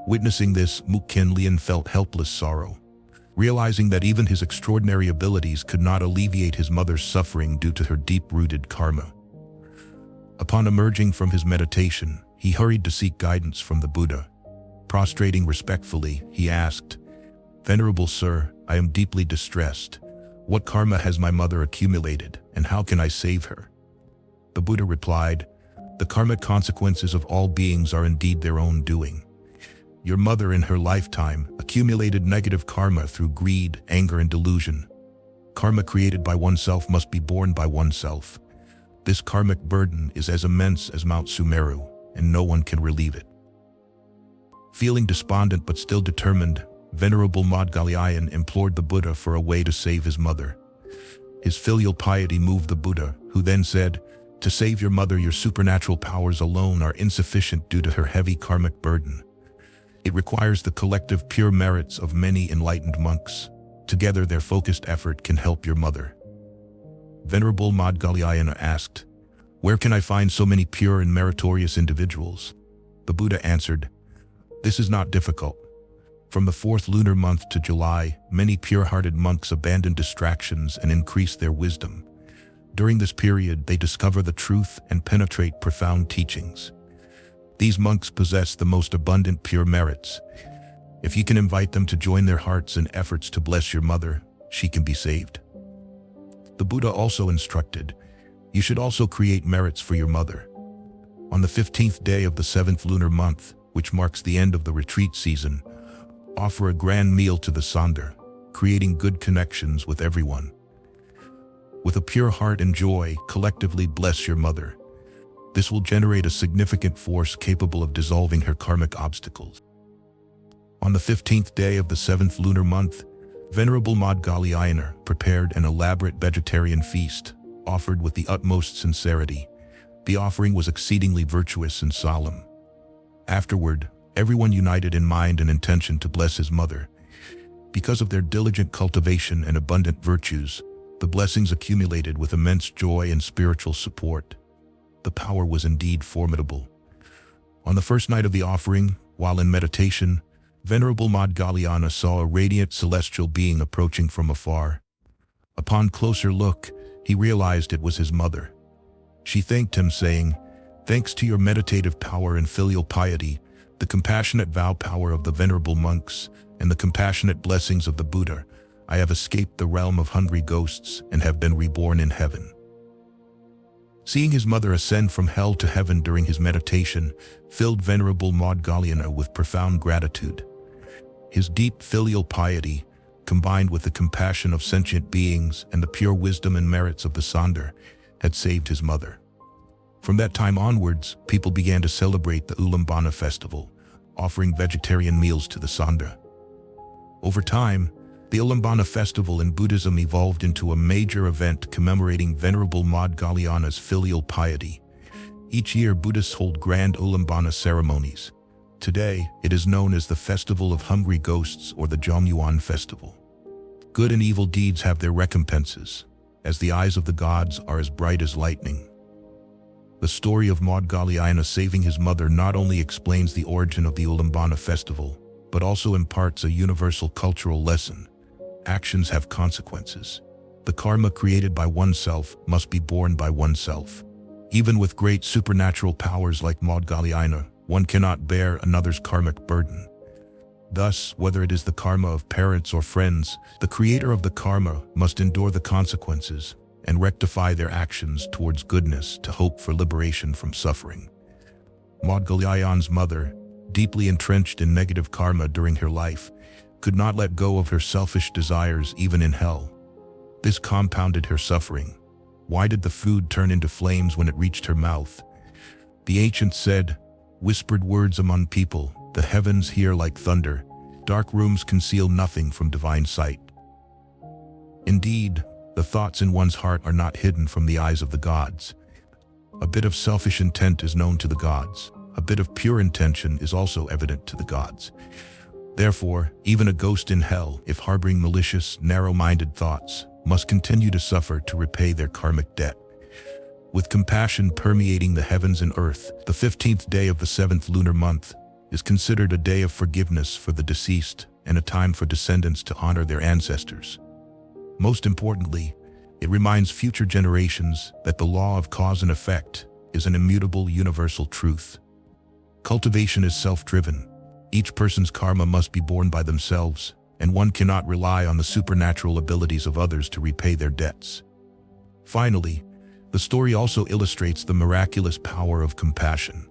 Witnessing this, Mukkienlian felt helpless sorrow, realizing that even his extraordinary abilities could not alleviate his mother's suffering due to her deep-rooted karma. Upon emerging from his meditation, he hurried to seek guidance from the Buddha. Prostrating respectfully, he asked, "Venerable Sir, I am deeply distressed. What karma has my mother accumulated, and how can I save her?" The Buddha replied, "The karmic consequences of all beings are indeed their own doing. Your mother in her lifetime accumulated negative karma through greed, anger, and delusion. Karma created by oneself must be borne by oneself. This karmic burden is as immense as Mount Sumeru, and no one can relieve it." Feeling despondent but still determined, Venerable Modgalyayan implored the Buddha for a way to save his mother. His filial piety moved the Buddha, who then said, "To save your mother, your supernatural powers alone are insufficient due to her heavy karmic burden. It requires the collective pure merits of many enlightened monks. Together, their focused effort can help your mother." Venerable Modgalyayana asked, "Where can I find so many pure and meritorious individuals?" The Buddha answered, "This is not difficult. From the 4th lunar month to July, many pure-hearted monks abandon distractions and increase their wisdom. During this period, they discover the truth and penetrate profound teachings. These monks possess the most abundant pure merits. If you can invite them to join their hearts in efforts to bless your mother, she can be saved." The Buddha also instructed, "You should also create merits for your mother. On the 15th day of the 7th lunar month, which marks the end of the retreat season, offer a grand meal to the Sangha, creating good connections with everyone. With a pure heart and joy, collectively bless your mother. This will generate a significant force capable of dissolving her karmic obstacles." On the 15th day of the 7th lunar month, Venerable Modgalyayana prepared an elaborate vegetarian feast, offered with the utmost sincerity. The offering was exceedingly virtuous and solemn. Afterward, everyone united in mind and intention to bless his mother. Because of their diligent cultivation and abundant virtues, the blessings accumulated with immense joy and spiritual support. The power was indeed formidable. On the first night of the offering, while in meditation, Venerable Modgalyayana saw a radiant celestial being approaching from afar. Upon closer look, he realized it was his mother. She thanked him, saying, "Thanks to your meditative power and filial piety, the compassionate vow power of the venerable monks, and the compassionate blessings of the Buddha, I have escaped the realm of hungry ghosts and have been reborn in heaven." Seeing his mother ascend from hell to heaven during his meditation filled Venerable Modgalyayana with profound gratitude. His deep filial piety, combined with the compassion of sentient beings and the pure wisdom and merits of the Sangha, had saved his mother. From that time onwards, people began to celebrate the Ulana festival, offering vegetarian meals to the Sangha. Over time, The Ulana festival in Buddhism evolved into a major event commemorating Venerable Maudgaliana's filial piety. Each year, Buddhists hold grand Ulana ceremonies. Today, it is known as the Festival of Hungry Ghosts or the Zhongyuan Festival. Good and evil deeds have their recompenses, as the eyes of the gods are as bright as lightning. The story of Maudgaliana saving his mother not only explains the origin of the Ulana festival, but also imparts a universal cultural lesson. Actions have consequences. The karma created by oneself must be borne by oneself. Even with great supernatural powers like Maudgaliana, one cannot bear another's karmic burden. Thus, whether it is the karma of parents or friends, the creator of the karma must endure the consequences and rectify their actions towards goodness to hope for liberation from suffering. Maudgaliana's mother, deeply entrenched in negative karma during her life, could not let go of her selfish desires even in hell. This compounded her suffering. Why did the food turn into flames when it reached her mouth? The ancients said, "Whispered words among people, the heavens hear like thunder. Dark rooms conceal nothing from divine sight." Indeed, the thoughts in one's heart are not hidden from the eyes of the gods. A bit of selfish intent is known to the gods. A bit of pure intention is also evident to the gods. Therefore, even a ghost in hell, if harboring malicious, narrow-minded thoughts, must continue to suffer to repay their karmic debt. With compassion permeating the heavens and earth, the 15th day of the 7th lunar month is considered a day of forgiveness for the deceased and a time for descendants to honor their ancestors. Most importantly, it reminds future generations that the law of cause and effect is an immutable universal truth. Cultivation is self-driven. Each person's karma must be borne by themselves, and one cannot rely on the supernatural abilities of others to repay their debts. Finally, the story also illustrates the miraculous power of compassion.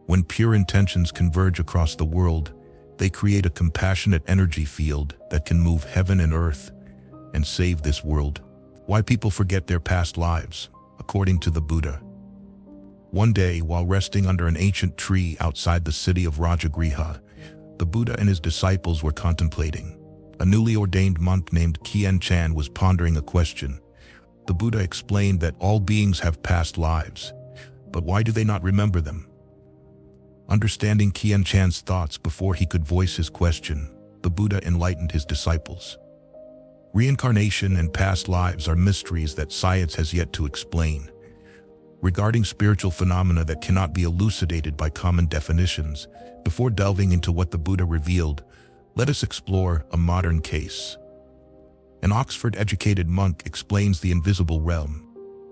When pure intentions converge across the world, they create a compassionate energy field that can move heaven and earth and save this world. Why people forget their past lives, according to the Buddha. One day, while resting under an ancient tree outside the city of Rajagriha, the Buddha and his disciples were contemplating. A newly ordained monk named Qian Chan was pondering a question. The Buddha explained that all beings have past lives, but why do they not remember them? Understanding Qian Chan's thoughts before he could voice his question, the Buddha enlightened his disciples. Reincarnation and past lives are mysteries that science has yet to explain. Regarding spiritual phenomena that cannot be elucidated by common definitions, before delving into what the Buddha revealed, let us explore a modern case. An Oxford-educated monk explains the invisible realm.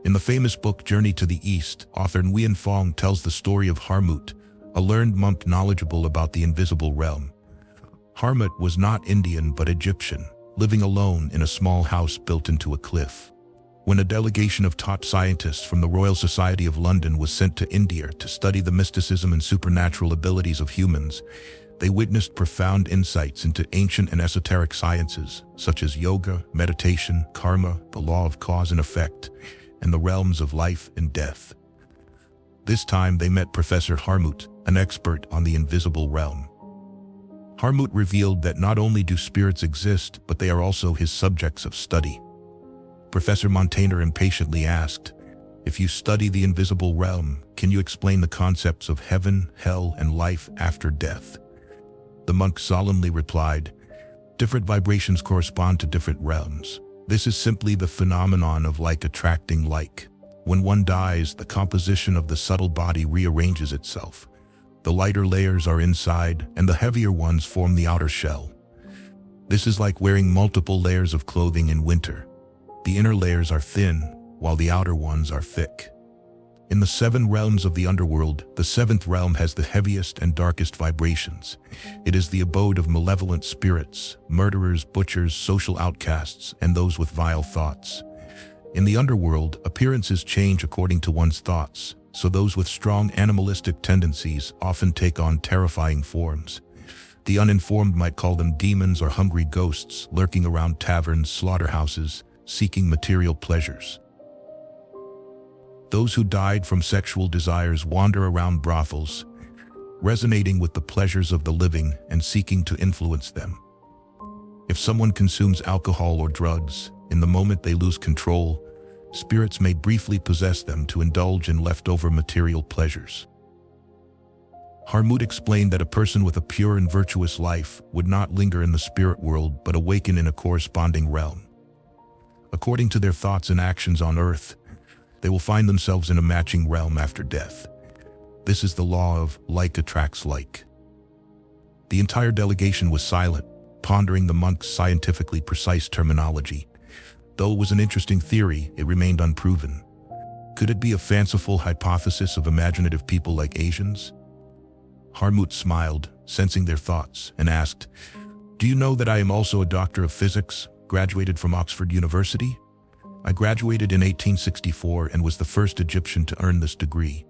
In the famous book Journey to the East, author Nguyen Phong tells the story of Harmut, a learned monk knowledgeable about the invisible realm. Harmut was not Indian but Egyptian, living alone in a small house built into a cliff. When a delegation of top scientists from the Royal Society of London was sent to India to study the mysticism and supernatural abilities of humans, they witnessed profound insights into ancient and esoteric sciences, such as yoga, meditation, karma, the law of cause and effect, and the realms of life and death. This time they met Professor Harmut, an expert on the invisible realm. Harmut revealed that not only do spirits exist, but they are also his subjects of study. Professor Montaigne impatiently asked, "If you study the invisible realm, can you explain the concepts of heaven, hell, and life after death?" The monk solemnly replied, "Different vibrations correspond to different realms. This is simply the phenomenon of like attracting like. When one dies, the composition of the subtle body rearranges itself. The lighter layers are inside, and the heavier ones form the outer shell. This is like wearing multiple layers of clothing in winter. The inner layers are thin, while the outer ones are thick. In the 7 realms of the underworld, the 7th realm has the heaviest and darkest vibrations. It is the abode of malevolent spirits, murderers, butchers, social outcasts, and those with vile thoughts. In the underworld, appearances change according to one's thoughts, so those with strong animalistic tendencies often take on terrifying forms. The uninformed might call them demons or hungry ghosts lurking around taverns, slaughterhouses, seeking material pleasures. Those who died from sexual desires wander around brothels, resonating with the pleasures of the living and seeking to influence them. If someone consumes alcohol or drugs, in the moment they lose control, spirits may briefly possess them to indulge in leftover material pleasures. Harmut explained that a person with a pure and virtuous life would not linger in the spirit world but awaken in a corresponding realm. According to their thoughts and actions on earth, they will find themselves in a matching realm after death. This is the law of like attracts like. The entire delegation was silent, pondering the monk's scientifically precise terminology. Though it was an interesting theory, it remained unproven. Could it be a fanciful hypothesis of imaginative people like Asians? Harmut smiled, sensing their thoughts, and asked, "Do you know that I am also a doctor of physics, graduated from Oxford University? I graduated in 1864 and was the first Egyptian to earn this degree."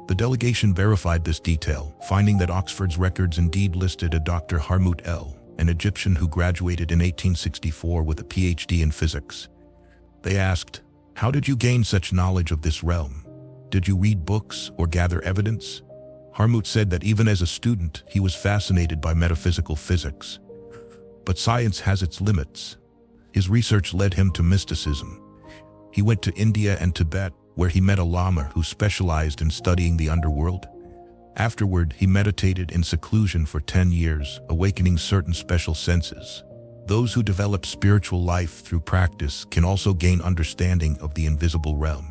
The delegation verified this detail, finding that Oxford's records indeed listed a Dr. Harmut L., an Egyptian who graduated in 1864 with a PhD in physics. They asked, "How did you gain such knowledge of this realm? Did you read books or gather evidence?" Harmut said that even as a student, he was fascinated by metaphysical physics. But science has its limits. His research led him to mysticism. He went to India and Tibet, where he met a lama who specialized in studying the underworld. Afterward, he meditated in seclusion for 10 years, awakening certain special senses. Those who develop spiritual life through practice can also gain understanding of the invisible realm.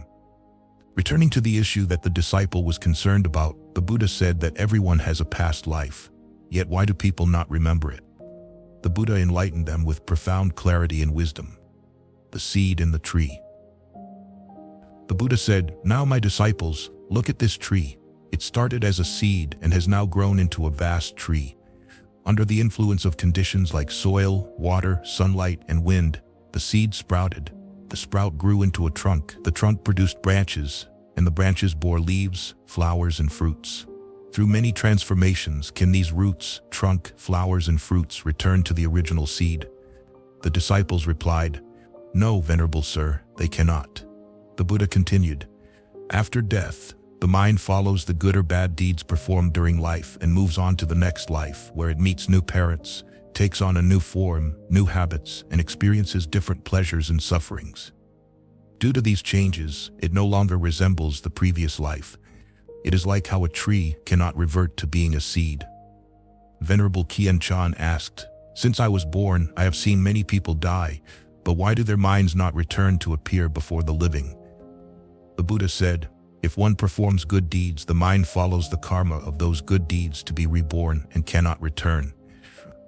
Returning to the issue that the disciple was concerned about, the Buddha said that everyone has a past life. Yet why do people not remember it? The Buddha enlightened them with profound clarity and wisdom. The seed in the tree. The Buddha said, "Now my disciples, look at this tree. It started as a seed and has now grown into a vast tree. Under the influence of conditions like soil, water, sunlight, and wind, the seed sprouted. The sprout grew into a trunk. The trunk produced branches, and the branches bore leaves, flowers, and fruits. Through many transformations can these roots, trunk, flowers, and fruits return to the original seed." The disciples replied, "No, Venerable Sir, they cannot." The Buddha continued, "After death, the mind follows the good or bad deeds performed during life and moves on to the next life, where it meets new parents, takes on a new form, new habits, and experiences different pleasures and sufferings. Due to these changes, it no longer resembles the previous life. It is like how a tree cannot revert to being a seed." Venerable Kian Chan asked, "Since I was born, I have seen many people die, but why do their minds not return to appear before the living?" The Buddha said, "If one performs good deeds, the mind follows the karma of those good deeds to be reborn and cannot return.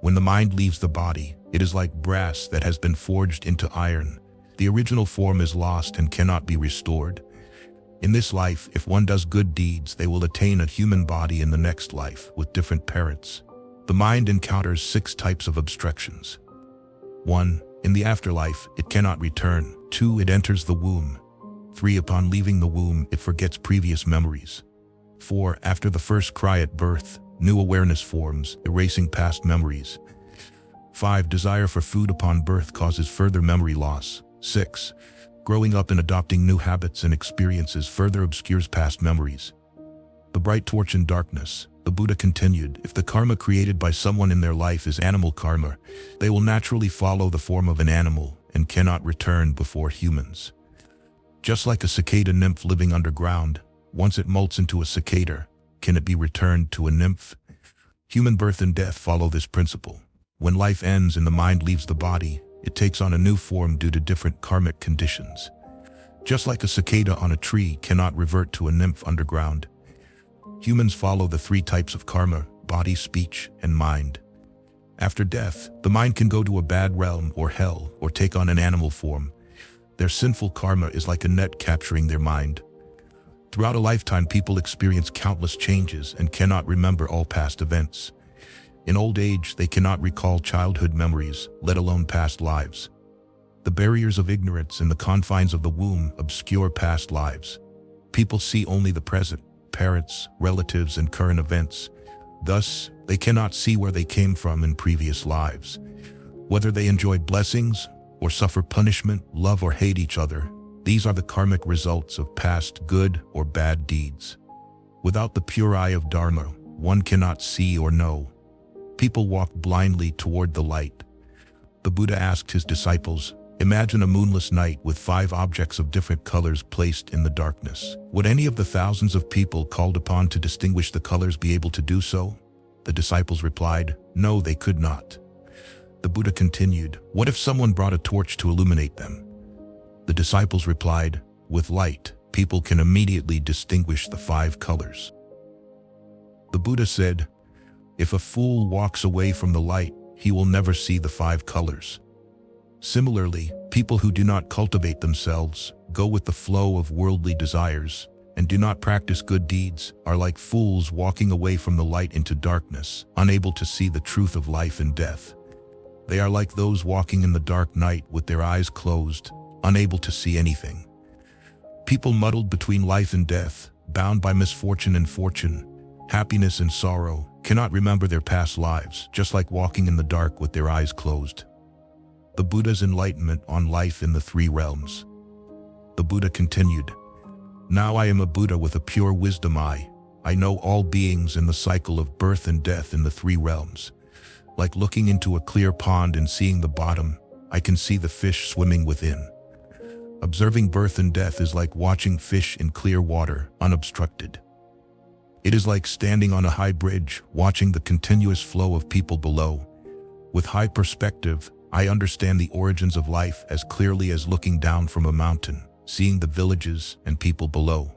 When the mind leaves the body, it is like brass that has been forged into iron. The original form is lost and cannot be restored. In this life, if one does good deeds, they will attain a human body in the next life with different parents. The mind encounters 6 types of obstructions. 1. In the afterlife, it cannot return. 2. It enters the womb. 3. Upon leaving the womb, it forgets previous memories. 4. After the first cry at birth, new awareness forms, erasing past memories. 5. Desire for food upon birth causes further memory loss. 6. Growing up and adopting new habits and experiences further obscures past memories." The bright torch in darkness, the Buddha continued, "If the karma created by someone in their life is animal karma, they will naturally follow the form of an animal and cannot return before humans. Just like a cicada nymph living underground, once it molts into a cicada, can it be returned to a nymph? Human birth and death follow this principle. When life ends and the mind leaves the body, it takes on a new form due to different karmic conditions. Just like a cicada on a tree cannot revert to a nymph underground. Humans follow the 3 types of karma: body, speech, and mind. After death, the mind can go to a bad realm or hell or take on an animal form. Their sinful karma is like a net capturing their mind. Throughout a lifetime, people experience countless changes and cannot remember all past events. In old age, they cannot recall childhood memories, let alone past lives. The barriers of ignorance and the confines of the womb obscure past lives. People see only the present, parents, relatives, and current events. Thus, they cannot see where they came from in previous lives. Whether they enjoy blessings or suffer punishment, love or hate each other, these are the karmic results of past good or bad deeds. Without the pure eye of Dharma, one cannot see or know. People walk blindly toward the light. The Buddha asked his disciples, "Imagine a moonless night with 5 objects of different colors placed in the darkness. Would any of the thousands of people called upon to distinguish the colors be able to do so?" The disciples replied, "No, they could not." The Buddha continued, "What if someone brought a torch to illuminate them?" The disciples replied, "With light, people can immediately distinguish the 5 colors." The Buddha said, "If a fool walks away from the light, he will never see the 5 colors." Similarly, people who do not cultivate themselves, go with the flow of worldly desires, and do not practice good deeds are like fools walking away from the light into darkness, unable to see the truth of life and death. They are like those walking in the dark night with their eyes closed, unable to see anything. People muddled between life and death, bound by misfortune and fortune, happiness and sorrow, cannot remember their past lives, just like walking in the dark with their eyes closed. The Buddha's enlightenment on life in the 3 realms. The Buddha continued, "Now I am a Buddha with a pure wisdom eye. I know all beings in the cycle of birth and death in the 3 realms. Like looking into a clear pond and seeing the bottom, I can see the fish swimming within. Observing birth and death is like watching fish in clear water, unobstructed. It is like standing on a high bridge, watching the continuous flow of people below. With high perspective, I understand the origins of life as clearly as looking down from a mountain, seeing the villages and people below.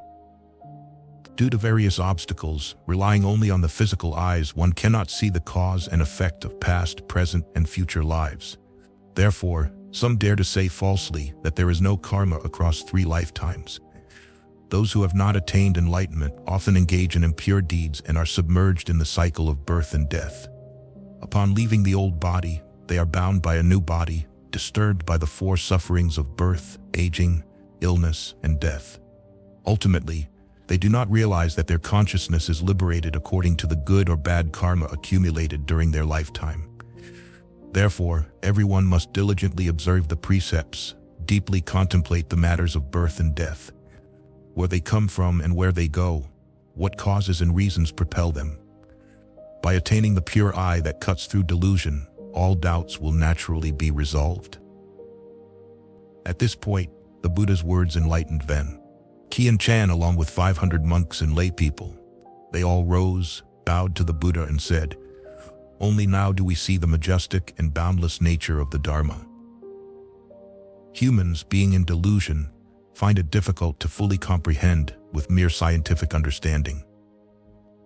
Due to various obstacles, relying only on the physical eyes, one cannot see the cause and effect of past, present, and future lives. Therefore, some dare to say falsely that there is no karma across 3 lifetimes. Those who have not attained enlightenment often engage in impure deeds and are submerged in the cycle of birth and death. Upon leaving the old body, they are bound by a new body, disturbed by the 4 sufferings of birth, aging, illness, and death. Ultimately, they do not realize that their consciousness is liberated according to the good or bad karma accumulated during their lifetime. Therefore, everyone must diligently observe the precepts, deeply contemplate the matters of birth and death, where they come from and where they go, what causes and reasons propel them. By attaining the pure eye that cuts through delusion, all doubts will naturally be resolved. At this point, the Buddha's words enlightened Ven Qian Chan along with 500 monks and lay people. They all rose, bowed to the Buddha and said, "Only now do we see the majestic and boundless nature of the Dharma." Humans, being in delusion, find it difficult to fully comprehend with mere scientific understanding.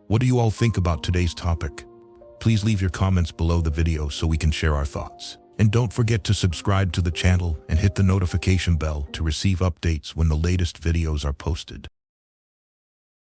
What do you all think about today's topic? Please leave your comments below the video so we can share our thoughts. And don't forget to subscribe to the channel and hit the notification bell to receive updates when the latest videos are posted.